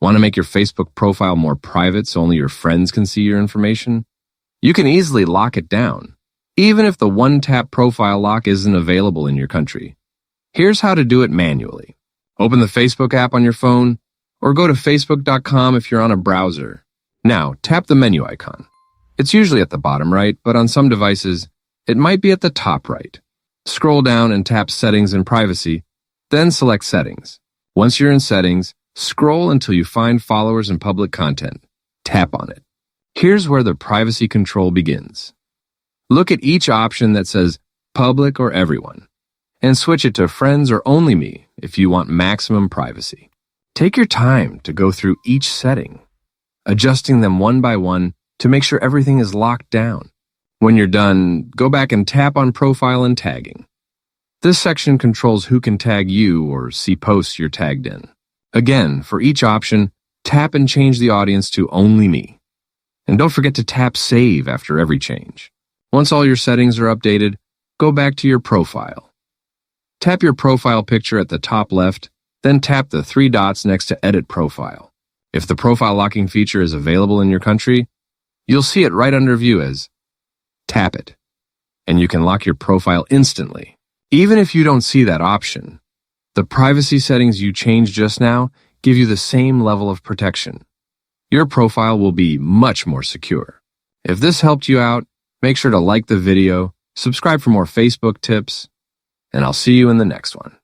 Want to make your Facebook profile more private so only your friends can see your information? You can easily lock it down, even if the one-tap profile lock isn't available in your country. Here's how to do it manually. Open the Facebook app on your phone, or go to facebook.com if you're on a browser. Now, tap the menu icon. It's usually at the bottom right, but on some devices, it might be at the top right. Scroll down and tap Settings and Privacy, then select Settings. Once you're in Settings, scroll until you find Followers and Public Content. Tap on it. Here's where the privacy control begins. Look at each option that says Public or Everyone, and switch it to Friends or Only Me if you want maximum privacy. Take your time to go through each setting, adjusting them one by one to make sure everything is locked down. When you're done, go back and tap on Profile and Tagging. This section controls who can tag you or see posts you're tagged in. Again, for each option, tap and change the audience to Only Me. And don't forget to tap Save after every change. Once all your settings are updated, go back to your profile. Tap your profile picture at the top left, then tap the three dots next to Edit Profile. If the profile locking feature is available in your country, you'll see it right under View as Tap it, and you can lock your profile instantly. Even if you don't see that option, the privacy settings you changed just now give you the same level of protection. Your profile will be much more secure. If this helped you out, make sure to like the video, subscribe for more Facebook tips, and I'll see you in the next one.